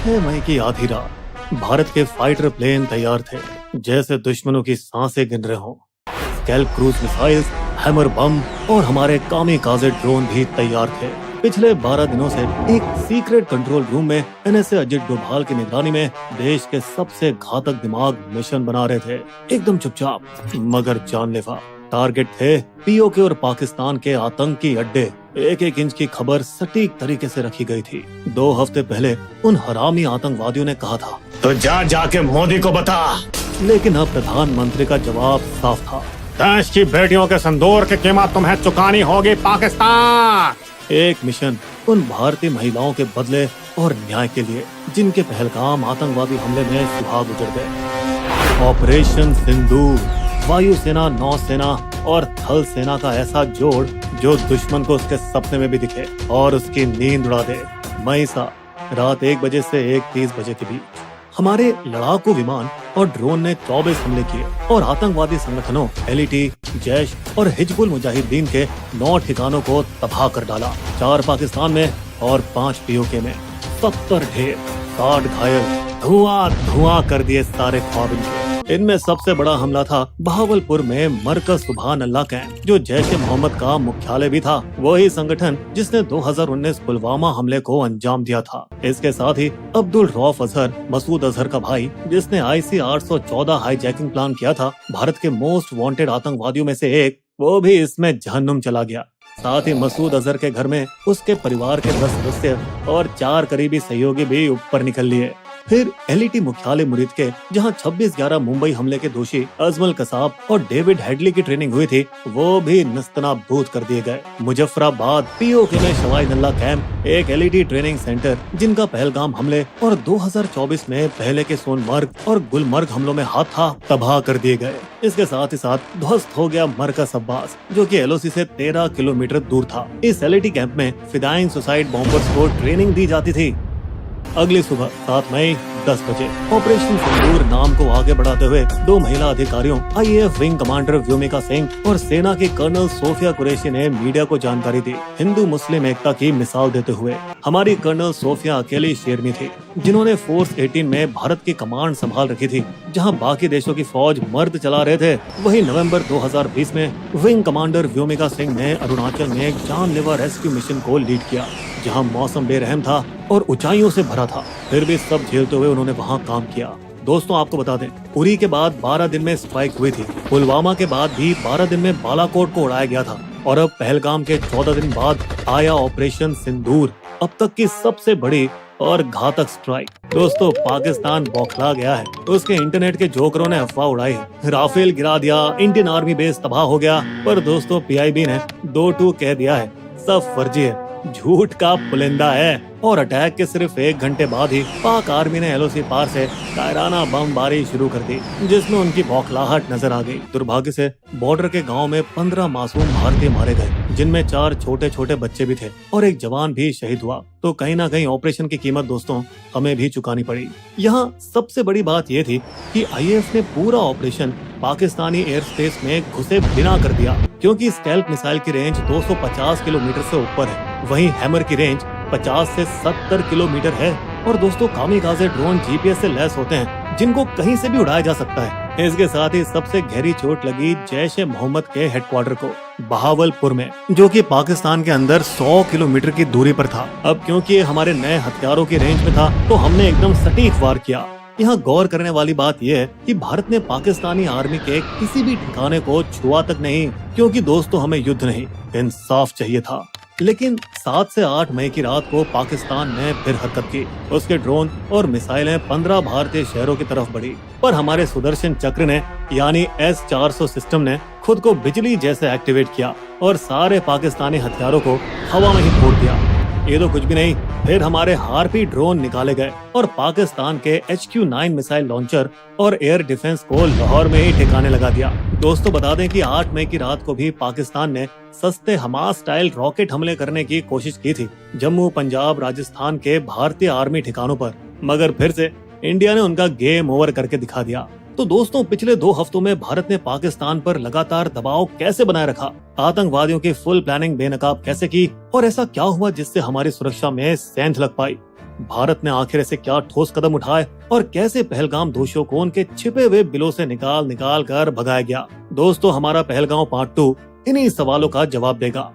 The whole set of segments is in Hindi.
6 मई की आधी रात भारत के फाइटर प्लेन तैयार थे, जैसे दुश्मनों की सांसें गिन रहे हों। स्कैल्प क्रूज मिसाइल्स, हैमर बम और हमारे कामिकाज़े ड्रोन भी तैयार थे। पिछले 12 दिनों से एक सीक्रेट कंट्रोल रूम में NSA अजित डोभाल की निगरानी में देश के सबसे घातक दिमाग मिशन बना रहे थे, एकदम चुपचाप मगर जानलेवा। टारगेट थे POK और पाकिस्तान के आतंकी अड्डे। एक एक इंच की खबर सटीक तरीके से रखी गई थी। 2 हफ्ते पहले उन हरामी आतंकवादियों ने कहा था, तो जाके मोदी को बता। लेकिन अब प्रधानमंत्री का जवाब साफ था, देश की बेटियों के संदूर की कीमत तुम्हें चुकानी होगी पाकिस्तान। एक मिशन उन भारतीय महिलाओं के बदले और न्याय के लिए, जिनके पहलगाम आतंकवादी हमले में सुहाग उजड़ गए। ऑपरेशन सिंदूर, वायुसेना, नौसेना और थल सेना का ऐसा जोड़ जो दुश्मन को उसके सपने में भी दिखे और उसकी नींद उड़ा दे। मई रात 1 बजे से 1:30 बजे के बीच हमारे लड़ाकू विमान और ड्रोन ने 24 हमले किए और आतंकवादी संगठनों LET, जैश और हिजबुल मुजाहिदीन के 9 ठिकानों को तबाह कर डाला। 4 पाकिस्तान में और 5 POK में। 70 ढेर, 60 घायल, धुआं कर दिए सारे ख्वाब इनके। इनमें सबसे बड़ा हमला था बहावलपुर में मरकज सुभान अल्लाह कैंप, जो जैश ए मोहम्मद का मुख्यालय भी था। वही संगठन जिसने 2019 पुलवामा हमले को अंजाम दिया था। इसके साथ ही अब्दुल रऊफ अजहर, मसूद अजहर का भाई, जिसने IC 814 हाईजैकिंग प्लान किया था, भारत के मोस्ट वांटेड आतंकवादियों में से एक, वो भी इसमें जहन्नुम चला गया। साथ ही मसूद अजहर के घर में उसके परिवार के 10 सदस्य और 4 करीबी सहयोगी भी ऊपर निकल लिए। फिर LET मुख्यालय मुरीद के, जहां 26/11 मुंबई हमले के दोषी अजमल कसाब और डेविड हेडली की ट्रेनिंग हुई थी, वो भी नस्तनाबूद कर दिए गए। मुजफ्फराबाद POK में शवाई नल्ला कैंप, एक LET ट्रेनिंग सेंटर, जिनका पहलगाम हमले और 2024 में पहले के सोनमर्ग और गुलमर्ग हमलों में हाथ था, तबाह कर दिए गए। इसके साथ ही साथ ध्वस्त हो गया मरकज अब्बास, जो कि LOC से 13 किलोमीटर दूर था। इस LET कैंप में फिदाइन सुसाइड बॉम्बर्स को ट्रेनिंग दी जाती थी। अगली सुबह 7 मई 10 बजे ऑपरेशन सिंदूर नाम को आगे बढ़ाते हुए 2 महिला अधिकारियों, IAF wing commander Vyomika Singh और सेना की कर्नल सोफिया कुरैशी ने मीडिया को जानकारी दी, हिंदू मुस्लिम एकता की मिसाल देते हुए। हमारी कर्नल सोफिया अकेली शेरनी थी, जिन्होंने फोर्स 18 में भारत की कमांड संभाल रखी थी, जहां बाकी देशों की फौज मर्द चला रहे थे। वही नवंबर 2020 में विंग कमांडर व्योमिका सिंह ने अरुणाचल में एक जानलेवा रेस्क्यू मिशन को लीड किया, जहां मौसम बेरहम था और ऊंचाइयों से भरा था। फिर भी सब झेलते हुए उन्होंने वहां काम किया। दोस्तों, आपको बता दें, उरी के बाद 12 दिन में स्ट्राइक हुई थी। पुलवामा के बाद भी 12 दिन में बालाकोट को उड़ाया गया था और अब पहलगाम के 14 दिन बाद आया ऑपरेशन सिंदूर, अब तक की सबसे बड़ी और घातक स्ट्राइक। दोस्तों, पाकिस्तान बौखला गया है। उसके इंटरनेट के जोकरों ने अफवाह उड़ाई है, राफेल गिरा दिया, इंडियन आर्मी बेस तबाह हो गया। पर दोस्तों, PIB ने 2-2 कह दिया है, सब फर्जी है, झूठ का पुलिंदा है। और अटैक के सिर्फ 1 घंटे बाद ही पाक आर्मी ने LOC पार से कायराना बमबारी शुरू कर दी, जिसमें उनकी बौखलाहट नजर आ गई। दुर्भाग्य से बॉर्डर के गांव में 15 मासूम भारतीय मारे गए, जिनमें 4 छोटे छोटे बच्चे भी थे और एक जवान भी शहीद हुआ। तो कहीं ना कहीं ऑपरेशन की कीमत दोस्तों हमें भी चुकानी पड़ी। यहाँ सबसे बड़ी बात ये थी कि IAF ने पूरा ऑपरेशन पाकिस्तानी एयर स्पेस में घुसे बिना कर दिया, क्योंकि स्कैल्प मिसाइल की रेंज 250 किलोमीटर से ऊपर है, वहीं हैमर की रेंज 50 से 70 किलोमीटर है। और दोस्तों, कामिकाज़े ड्रोन GPS से लैस होते हैं, जिनको कहीं से भी उड़ाया जा सकता है। इसके साथ ही सबसे गहरी चोट लगी जैश ए मोहम्मद के हेडक्वार्टर को बहावलपुर में, जो कि पाकिस्तान के अंदर 100 किलोमीटर की दूरी पर था। अब क्योंकि ये हमारे नए हथियारों की रेंज में था, तो हमने एकदम सटीक वार किया। यहाँ गौर करने वाली बात यह है कि भारत ने पाकिस्तानी आर्मी के किसी भी ठिकाने को छुआ तक नहीं, क्योंकि दोस्तों हमें युद्ध नहीं, इंसाफ चाहिए था। लेकिन 7 से 8 मई की रात को पाकिस्तान ने फिर हरकत की। उसके ड्रोन और मिसाइलें 15 भारतीय शहरों की तरफ बढ़ी, पर हमारे सुदर्शन चक्र ने यानी S-400 सिस्टम ने खुद को बिजली जैसे एक्टिवेट किया और सारे पाकिस्तानी हथियारों को हवा में ही फोड़ दिया। ये तो कुछ भी नहीं, फिर हमारे हार्पी ड्रोन निकाले गए और पाकिस्तान के HQ-9 मिसाइल लॉन्चर और एयर डिफेंस को लाहौर में ही ठिकाने लगा दिया। दोस्तों, बता दें कि 8 मई की रात को भी पाकिस्तान ने सस्ते हमास स्टाइल रॉकेट हमले करने की कोशिश की थी जम्मू, पंजाब, राजस्थान के भारतीय आर्मी ठिकानों पर, मगर फिर से इंडिया ने उनका गेम ओवर करके दिखा दिया। तो दोस्तों, पिछले 2 हफ्तों में भारत ने पाकिस्तान पर लगातार दबाव कैसे बनाए रखा, आतंकवादियों की फुल प्लानिंग बेनकाब कैसे की और ऐसा क्या हुआ जिससे हमारी सुरक्षा में सेंध लग पाई, भारत ने आखिर ऐसे क्या ठोस कदम उठाए और कैसे पहलगाम दोषियों को उनके छिपे हुए बिलों से निकाल निकाल कर भगाया गया। दोस्तों, हमारा पहलगाम पार्ट 2 इन्हीं सवालों का जवाब देगा।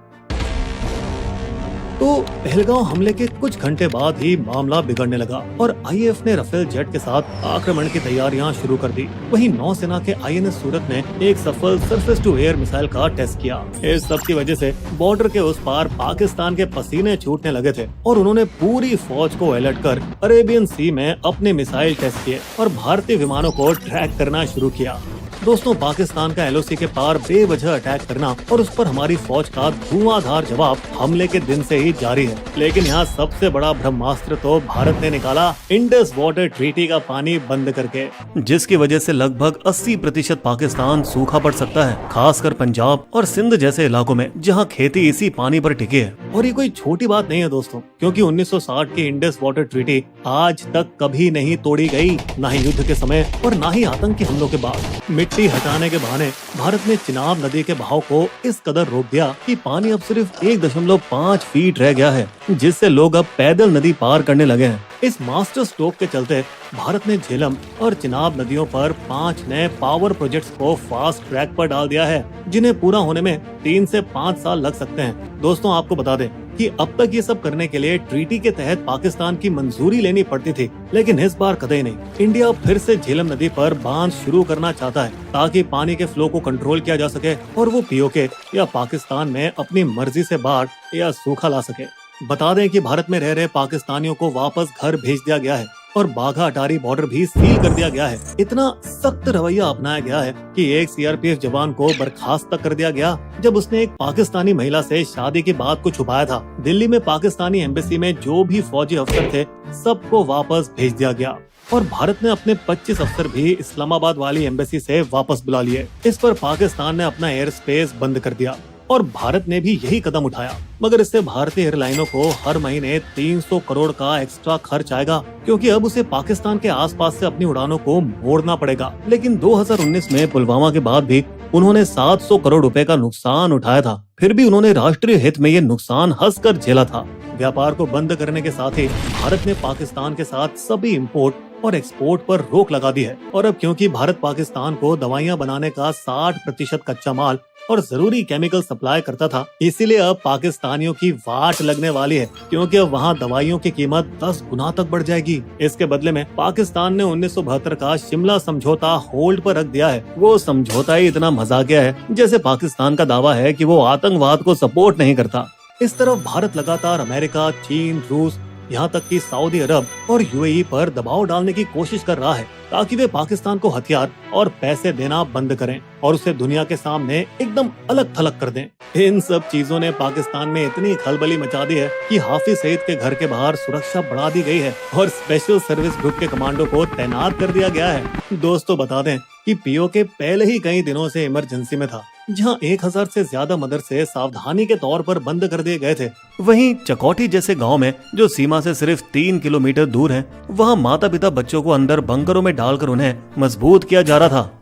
तो पहलगाम हमले के कुछ घंटे बाद ही मामला बिगड़ने लगा और आईएएफ ने राफेल जेट के साथ आक्रमण की तैयारियां शुरू कर दी। वहीं नौसेना के आईएनएस सूरत ने एक सफल सरफेस टू एयर मिसाइल का टेस्ट किया। इस सब की वजह से बॉर्डर के उस पार पाकिस्तान के पसीने छूटने लगे थे और उन्होंने पूरी फौज को अलर्ट कर अरेबियन सी में अपने मिसाइल टेस्ट किए और भारतीय विमानों को ट्रैक करना शुरू किया। दोस्तों, पाकिस्तान का एलओसी के पार बेवजह अटैक करना और उस पर हमारी फौज का धुआंधार जवाब हमले के दिन से ही जारी है। लेकिन यहाँ सबसे बड़ा ब्रह्मास्त्र तो भारत ने निकाला इंडस वाटर ट्रीटी का पानी बंद करके, जिसकी वजह से लगभग 80% पाकिस्तान सूखा पड़ सकता है, खासकर पंजाब और सिंध जैसे इलाकों में जहाँ खेती इसी पानी पर टिकी है। और ये कोई छोटी बात नहीं है दोस्तों, क्योंकि 1960 की इंडस वाटर ट्रीटी आज तक कभी नहीं तोड़ी गई, न ही युद्ध के समय और न ही आतंकी हमलों के बाद। मिट्टी हटाने के बहाने भारत ने चिनाब नदी के बहाव को इस कदर रोक दिया कि पानी अब सिर्फ 1.5 फीट रह गया है, जिससे लोग अब पैदल नदी पार करने लगे हैं। इस मास्टर स्ट्रोक के चलते भारत ने झेलम और चिनाब नदियों पर 5 नए पावर प्रोजेक्ट्स को फास्ट ट्रैक पर डाल दिया है, जिन्हें पूरा होने में 3 से 5 साल लग सकते हैं। दोस्तों, आपको बता दें कि अब तक ये सब करने के लिए ट्रीटी के तहत पाकिस्तान की मंजूरी लेनी पड़ती थी, लेकिन इस बार कतई नहीं। इंडिया फिर से झेलम नदी पर बांध शुरू करना चाहता है ताकि पानी के फ्लो को कंट्रोल किया जा सके और वो पीओके या पाकिस्तान में अपनी मर्जी से बाढ़ या सूखा ला सके। बता दें कि भारत में रह रहे पाकिस्तानियों को वापस घर भेज दिया गया है और बाघा अटारी बॉर्डर भी सील कर दिया गया है। इतना सख्त रवैया अपनाया गया है कि एक सीआरपीएफ जवान को बर्खास्त तक कर दिया गया जब उसने एक पाकिस्तानी महिला से शादी की बात को छुपाया था। दिल्ली में पाकिस्तानी एम्बेसी में जो भी फौजी अफसर थे, सबको वापस भेज दिया गया और भारत ने अपने 25 अफसर भी इस्लामाबाद वाली एम्बेसी से वापस बुला लिए। इस पर पाकिस्तान ने अपना एयर स्पेस बंद कर दिया और भारत ने भी यही कदम उठाया, मगर इससे भारतीय एयरलाइनों को हर महीने 300 करोड़ का एक्स्ट्रा खर्च आएगा, क्योंकि अब उसे पाकिस्तान के आसपास से अपनी उड़ानों को मोड़ना पड़ेगा। लेकिन 2019 में पुलवामा के बाद भी उन्होंने 700 करोड़ रुपए का नुकसान उठाया था, फिर भी उन्होंने राष्ट्रीय हित में ये नुकसान हंसकर झेला था। व्यापार को बंद करने के साथ ही भारत ने पाकिस्तान के साथ सभी इंपोर्ट और एक्सपोर्ट पर रोक लगा दी है। और अब क्योंकि भारत पाकिस्तान को दवाइयां बनाने का 60% कच्चा माल और जरूरी केमिकल सप्लाई करता था, इसीलिए अब पाकिस्तानियों की वाट लगने वाली है, क्योंकि अब वहाँ दवाइयों की कीमत 10 गुना तक बढ़ जाएगी। इसके बदले में पाकिस्तान ने 1972 का शिमला समझौता होल्ड पर रख दिया है। वो समझौता ही इतना मजाकिया है, जैसे पाकिस्तान का दावा है कि वो आतंकवाद को सपोर्ट नहीं करता। इस तरफ भारत लगातार अमेरिका, चीन, रूस, यहाँ तक कि सऊदी अरब और यूएई पर दबाव डालने की कोशिश कर रहा है ताकि वे पाकिस्तान को हथियार और पैसे देना बंद करें और उसे दुनिया के सामने एकदम अलग थलग कर दें। इन सब चीजों ने पाकिस्तान में इतनी खलबली मचा दी है कि हाफिज सईद के घर के बाहर सुरक्षा बढ़ा दी गई है और स्पेशल सर्विस ग्रुप के कमांडो को तैनात कर दिया गया है। दोस्तों, बता दें कि पीओके पहले ही कई दिनों से इमरजेंसी में था, जहां 1000 से ज्यादा मदरसे सावधानी के तौर पर बंद कर दिए गए थे। वहीं चकोटी जैसे गांव में, जो सीमा से सिर्फ 3 किलोमीटर दूर है, वहां माता पिता बच्चों को अंदर बंकरों में डालकर उन्हें मजबूत किया जा रहा था।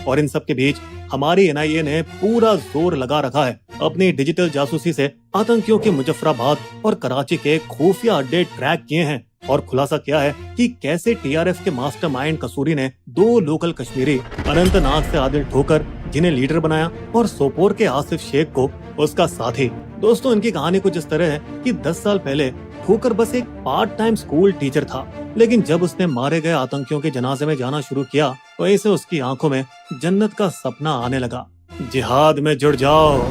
और इन सब के बीच हमारी एनआईए ने पूरा जोर लगा रखा है अपनी डिजिटल जासूसी से आतंकियों के मुजफ्फराबाद और कराची के खुफिया अड्डे ट्रैक किए हैं और खुलासा किया है कि कैसे टीआरएफ के मास्टरमाइंड कसूरी ने 2 लोकल कश्मीरी, अनंतनाग से आदिल ठोकर, जिन्हें लीडर बनाया, और सोपोर के आसिफ शेख को उसका साथी। दोस्तों, इनकी कहानी कुछ इस तरह है कि 10 साल पहले ठोकर बस एक पार्ट टाइम स्कूल टीचर था, लेकिन जब उसने मारे गए आतंकियों के जनाजे में जाना शुरू किया, वहीं से उसकी आंखों में जन्नत का सपना आने लगा। जिहाद में जुड़ जाओ।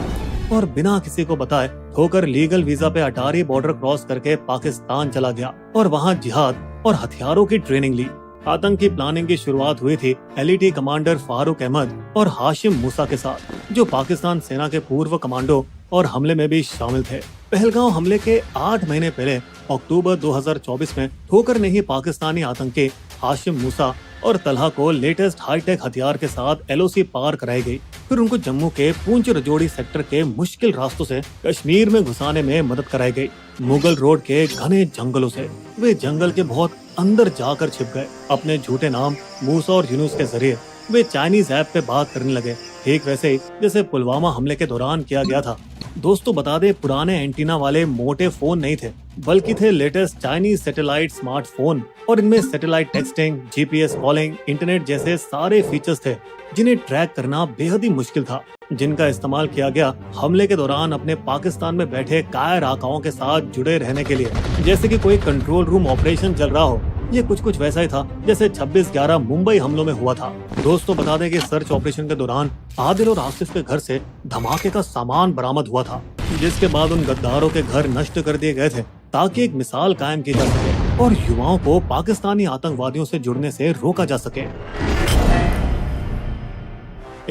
और बिना किसी को बताए ठोकर लीगल वीजा पे अटारी बॉर्डर क्रॉस करके पाकिस्तान चला गया और वहाँ जिहाद और हथियारों की ट्रेनिंग ली। आतंकी प्लानिंग की शुरुआत हुई थी एलईटी कमांडर फारूक अहमद और हाशिम मूसा के साथ, जो पाकिस्तान सेना के पूर्व कमांडो और हमले में भी शामिल थे। पहलगाम हमले के 8 महीने पहले अक्टूबर 2024 में ठोकर ने ही पाकिस्तानी आतंकी हाशिम मूसा और तलहा को लेटेस्ट हाईटेक हथियार के साथ एलओसी पार कराई गई। फिर उनको जम्मू के पूंछ रजौड़ी सेक्टर के मुश्किल रास्तों से कश्मीर में घुसाने में मदद कराई गई। मुगल रोड के घने जंगलों से वे जंगल के बहुत अंदर जाकर छिप गए। अपने झूठे नाम मूसा और यूनुस के जरिए वे चाइनीज ऐप पे बात करने लगे, ठीक वैसे ही जैसे पुलवामा हमले के दौरान किया गया था। दोस्तों बता दे, पुराने एंटीना वाले मोटे फोन नहीं थे, बल्कि थे लेटेस्ट चाइनीज सैटेलाइट स्मार्टफोन, और इनमें satellite texting, GPS calling, internet जैसे सारे फीचर्स थे जिन्हें ट्रैक करना बेहद ही मुश्किल था, जिनका इस्तेमाल किया गया हमले के दौरान अपने पाकिस्तान में बैठे कायर आकाओं के साथ जुड़े रहने के लिए। जैसे कि कोई कंट्रोल रूम ऑपरेशन चल रहा हो। ये कुछ वैसा ही था जैसे 26/11 मुंबई हमलों में हुआ था। दोस्तों बता दें कि सर्च ऑपरेशन के दौरान आदिल और आसिफ के घर से धमाके का सामान बरामद हुआ था, जिसके बाद उन गद्दारों के घर नष्ट कर दिए गए थे ताकि एक मिसाल कायम की जा सके और युवाओं को पाकिस्तानी आतंकवादियों से जुड़ने से रोका जा सके।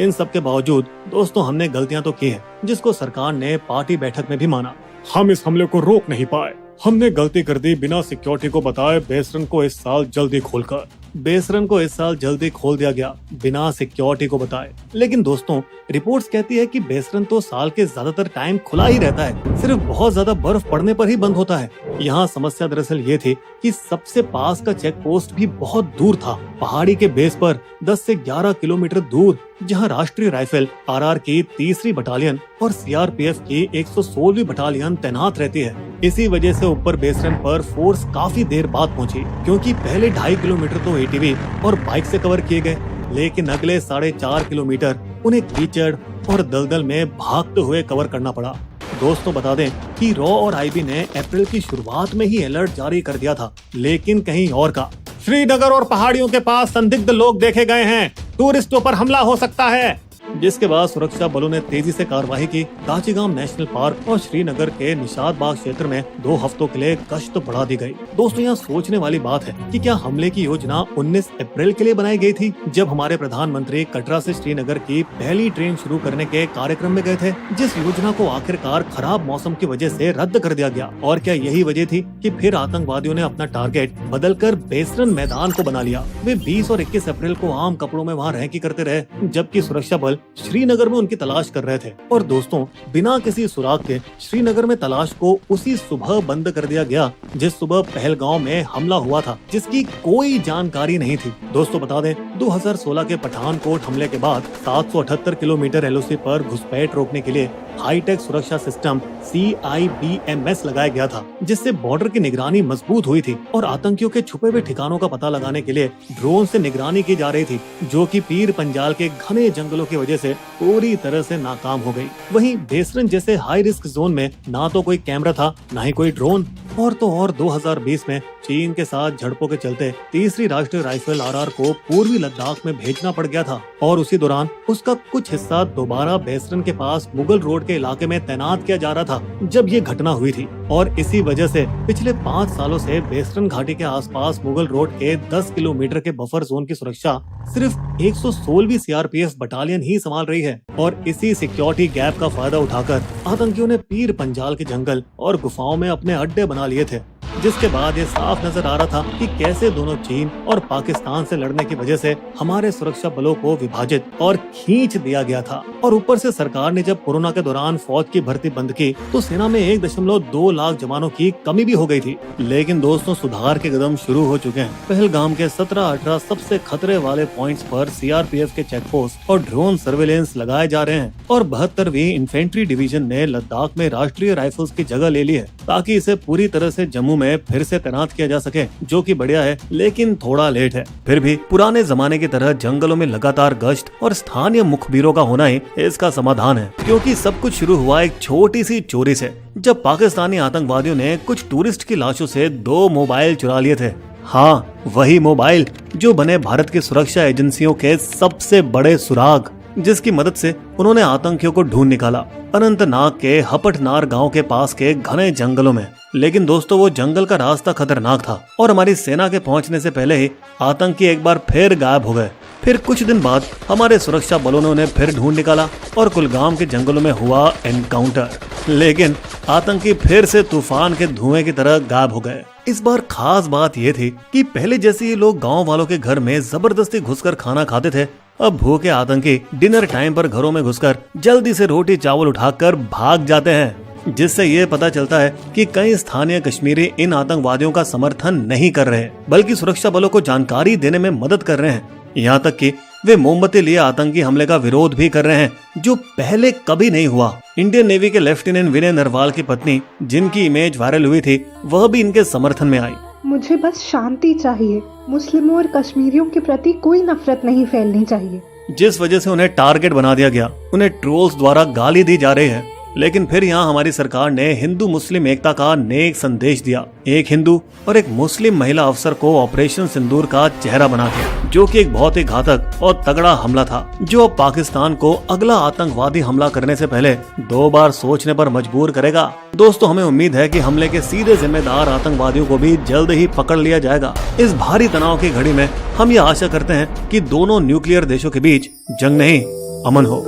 इन सब के बावजूद दोस्तों हमने गलतियां तो की हैं, जिसको सरकार ने पार्टी बैठक में भी माना। हम इस हमले को रोक नहीं पाए। हमने गलती कर दी बिना सिक्योरिटी को बताए बेसरन को इस साल जल्दी खोलकर। बेसरन को इस साल जल्दी खोल दिया गया बिना सिक्योरिटी को बताए। लेकिन दोस्तों रिपोर्ट्स कहती है कि बेसरन तो साल के ज्यादातर टाइम खुला ही रहता है, सिर्फ बहुत ज्यादा बर्फ पड़ने पर ही बंद होता है। यहाँ समस्या दरअसल ये थी कि सबसे पास का चेक पोस्ट भी बहुत दूर था, पहाड़ी के बेस पर 10 से 11 किलोमीटर दूर, जहाँ राष्ट्रीय राइफल आरआर की 3री बटालियन और सीआरपीएफ की 116वीं बटालियन तैनात रहती है। इसी वजह से ऊपर बेसरन पर फोर्स काफी देर बाद पहुंची, क्योंकि पहले 2.5 किलोमीटर तो एटीवी और बाइक से कवर किए गए, लेकिन अगले 4.5 किलोमीटर उन्हें कीचड़ और दलदल में भागते हुए कवर करना पड़ा। दोस्तों बता दें कि रॉ और आईबी ने अप्रैल की शुरुआत में ही अलर्ट जारी कर दिया था, लेकिन कहीं और का। श्रीनगर और पहाड़ियों के पास संदिग्ध लोग देखे गए हैं, टूरिस्टों पर हमला हो सकता है। जिसके बाद सुरक्षा बलों ने तेजी से कार्रवाई की। दाचिगाम नेशनल पार्क और श्रीनगर के निशात बाग क्षेत्र में 2 हफ्तों के लिए गश्त बढ़ा दी गई। दोस्तों यहाँ सोचने वाली बात है कि क्या हमले की योजना 19 अप्रैल के लिए बनाई गई थी, जब हमारे प्रधानमंत्री कटरा से श्रीनगर की पहली ट्रेन शुरू करने के कार्यक्रम में गए थे, जिस योजना को आखिरकार खराब मौसम की वजह से रद्द कर दिया गया। और क्या यही वजह थी कि फिर आतंकवादियों ने अपना टारगेट बदलकर बेसरन मैदान को बना लिया। वे 20 और 21 अप्रैल को आम कपड़ों में वहाँ रहकी करते रहे, जबकि सुरक्षा बल श्रीनगर में उनकी तलाश कर रहे थे। और दोस्तों बिना किसी सुराग के श्रीनगर में तलाश को उसी सुबह बंद कर दिया गया जिस सुबह पहलगांव में हमला हुआ था, जिसकी कोई जानकारी नहीं थी। दोस्तों बता दें 2016 के पठानकोट हमले के बाद 778 किलोमीटर एलओसी पर घुसपैठ रोकने के लिए हाईटेक सुरक्षा सिस्टम CIBMS लगाया गया था, जिससे बॉर्डर की निगरानी मजबूत हुई थी और आतंकियों के छुपे हुए ठिकानों का पता लगाने के लिए ड्रोन से निगरानी की जा रही थी, जो कि पीर पंजाल के घने जंगलों की वजह से पूरी तरह से नाकाम हो गई। वहीं बेसरन जैसे हाई रिस्क जोन में ना तो कोई कैमरा था, ना ही कोई ड्रोन, और तो और 2020 में चीन के साथ झड़पों के चलते 3री राष्ट्रीय राइफल आरआर को पूर्वी लद्दाख में भेजना पड़ गया था, और उसी दौरान उसका कुछ हिस्सा दोबारा बेसरन के पास मुगल रोड के इलाके में तैनात किया जा रहा था जब ये घटना हुई थी। और इसी वजह से पिछले 5 सालों से बेसरन घाटी के आसपास मुगल रोड के 10 किलोमीटर के बफर जोन की सुरक्षा सिर्फ 116वीं सीआरपीएफ बटालियन ही संभाल रही है। और इसी सिक्योरिटी गैप का फायदा उठाकर आतंकियों ने पीर पंजाल के जंगल और गुफाओं में अपने अड्डे बना लिए थे, जिसके बाद ये साफ नजर आ रहा था कि कैसे दोनों चीन और पाकिस्तान से लड़ने की वजह से हमारे सुरक्षा बलों को विभाजित और खींच दिया गया था। और ऊपर से सरकार ने जब कोरोना के दौरान फौज की भर्ती बंद की तो सेना में 1.2 लाख जवानों की कमी भी हो गई थी। लेकिन दोस्तों सुधार के कदम शुरू हो चुके हैं। पहलगाम के 17-18 सबसे खतरे वाले पॉइंट्स पर सीआरपीएफ के चेक पोस्ट और ड्रोन सर्वेलेंस लगाए जा रहे हैं, और 72वीं इन्फेंट्री डिवीजन ने लद्दाख में राष्ट्रीय राइफल्स की जगह ले ली है, ताकि इसे पूरी तरह से जम्मू में फिर से तैनात किया जा सके, जो कि बढ़िया है, लेकिन थोड़ा लेट है। फिर भी पुराने जमाने की तरह जंगलों में लगातार गश्त और स्थानीय मुखबिरों का होना ही इसका समाधान है, क्योंकि सब कुछ शुरू हुआ एक छोटी सी चोरी से, जब पाकिस्तानी आतंकवादियों ने कुछ टूरिस्ट की लाशों से 2 मोबाइल चुरा लिए थे। हाँ, वही मोबाइल जो बने भारत की सुरक्षा एजेंसियों के सबसे बड़े सुराग, जिसकी मदद से उन्होंने आतंकियों को ढूंढ निकाला अनंतनाग के हपटनार गांव के पास के घने जंगलों में। लेकिन दोस्तों वो जंगल का रास्ता खतरनाक था और हमारी सेना के पहुंचने से पहले ही आतंकी एक बार फिर गायब हो गए। फिर कुछ दिन बाद हमारे सुरक्षा बलों ने उन्हें फिर ढूंढ निकाला और कुलगाम के जंगलों में हुआ एनकाउंटर, लेकिन आतंकी फिर से तूफान के धुएं की तरह गायब हो गए। इस बार खास बात यह थी कि पहले जैसे ये लोग गांव वालों के घर में जबरदस्ती घुसकर खाना खाते थे, अब भूखे आतंकी डिनर टाइम पर घरों में घुसकर जल्दी से रोटी चावल उठाकर भाग जाते हैं, जिससे ये पता चलता है कि कई स्थानीय कश्मीरी इन आतंकवादियों का समर्थन नहीं कर रहे, बल्कि सुरक्षा बलों को जानकारी देने में मदद कर रहे हैं। यहाँ तक कि वे मोमबत्ती लिए आतंकी हमले का विरोध भी कर रहे हैं, जो पहले कभी नहीं हुआ। इंडियन नेवी के लेफ्टिनेंट विनय नरवाल की पत्नी, जिनकी इमेज वायरल हुई थी, वह भी इनके समर्थन में आई। मुझे बस शांति चाहिए। मुस्लिमों और कश्मीरियों के प्रति कोई नफरत नहीं फैलनी चाहिए। जिस वजह से उन्हें टारगेट बना दिया गया, उन्हें ट्रोल्स द्वारा गाली दी जा रही है। लेकिन फिर यहाँ हमारी सरकार ने हिंदू मुस्लिम एकता का नेक संदेश दिया। एक हिंदू और एक मुस्लिम महिला अफसर को ऑपरेशन सिंदूर का चेहरा बना दिया, जो कि एक बहुत ही घातक और तगड़ा हमला था, जो अब पाकिस्तान को अगला आतंकवादी हमला करने से पहले 2 बार सोचने पर मजबूर करेगा। दोस्तों, हमें उम्मीद है कि हमले के सीधे जिम्मेदार आतंकवादियों को भी जल्द ही पकड़ लिया जाएगा। इस भारी तनाव की घड़ी में हम ये आशा करते हैं कि दोनों न्यूक्लियर देशों के बीच जंग नहीं, अमन हो।